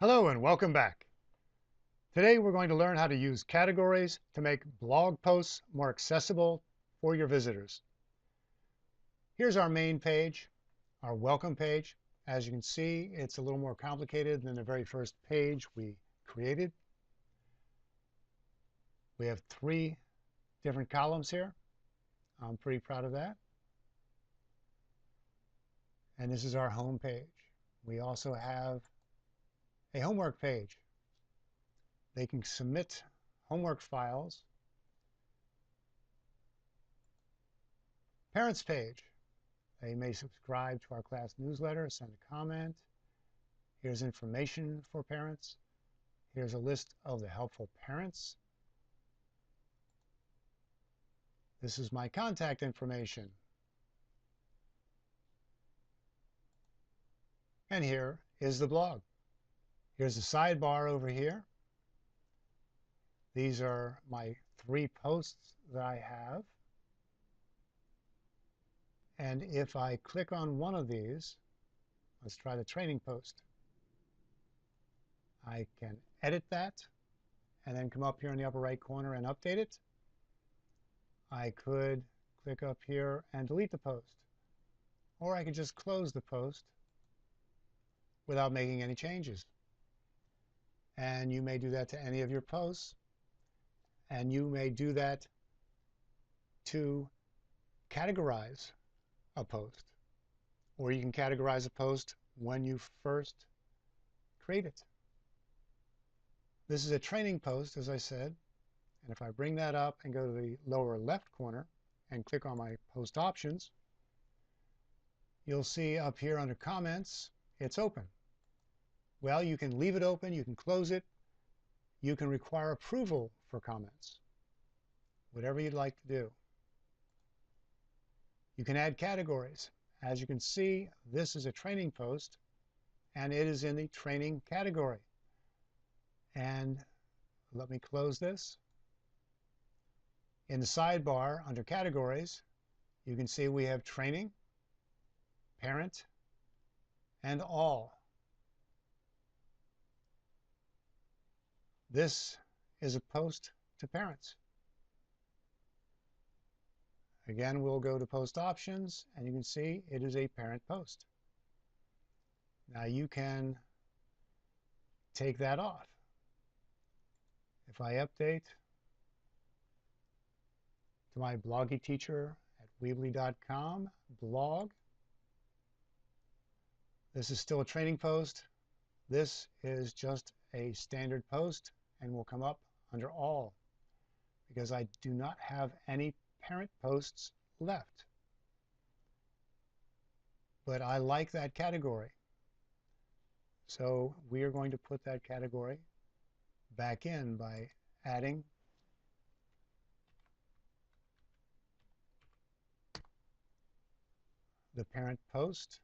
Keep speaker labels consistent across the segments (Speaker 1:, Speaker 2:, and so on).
Speaker 1: Hello and welcome back. Today we're going to learn how to use categories to make blog posts more accessible for your visitors. Here's our main page, our welcome page. As you can see, it's a little more complicated than the very first page we created. We have 3 different columns here. I'm pretty proud of that. And this is our home page. We also have a homework page. They can submit homework files. Parents page. They may subscribe to our class newsletter, send a comment. Here's information for parents. Here's a list of the helpful parents. This is my contact information. And here is the blog. Here's the sidebar over here. These are my 3 posts that I have. And if I click on one of these, let's try the training post. I can edit that and then come up here in the upper right corner and update it. I could click up here and delete the post. Or I could just close the post without making any changes. And you may do that to any of your posts. And you may do that to categorize a post. Or you can categorize a post when you first create it. This is a training post, as I said. And if I bring that up and go to the lower left corner and click on my post options, you'll see up here under comments, it's open. Well, you can leave it open, you can close it, you can require approval for comments, whatever you'd like to do. You can add categories. As you can see, this is a training post, and it is in the training category. And let me close this. In the sidebar under categories, you can see we have training, parent, and all. This is a post to parents. Again, we'll go to post options, and you can see it is a parent post. Now you can take that off. If I update to my bloggy teacher at Weebly.com blog, this is still a training post. This is just a standard post and will come up under all because I do not have any parent posts left. But I like that category. So we are going to put that category back in by adding the parent post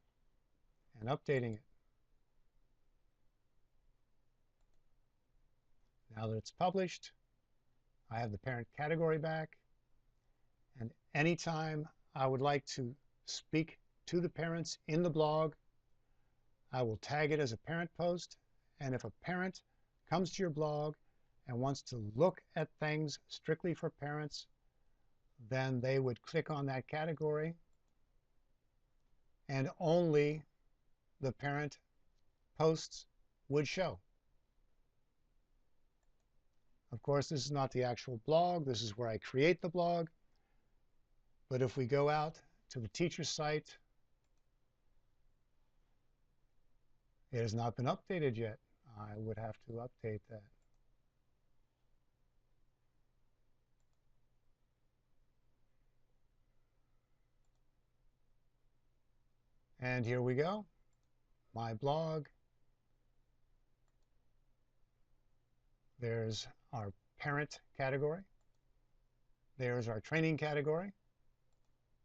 Speaker 1: and updating it. Now that it's published, I have the parent category back, and anytime I would like to speak to the parents in the blog, I will tag it as a parent post, and if a parent comes to your blog and wants to look at things strictly for parents, then they would click on that category, and only the parent posts would show. Of course, this is not the actual blog. This is where I create the blog. But if we go out to the teacher site, it has not been updated yet. I would have to update that. And here we go, my blog. There's our parent category. There's our training category.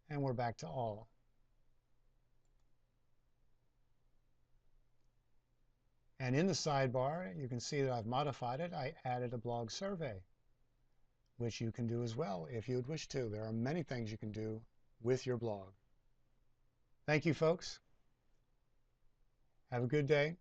Speaker 1: And we're back to all. And in the sidebar, you can see that I've modified it. I added a blog survey, which you can do as well if you would wish to. There are many things you can do with your blog. Thank you, folks. Have a good day.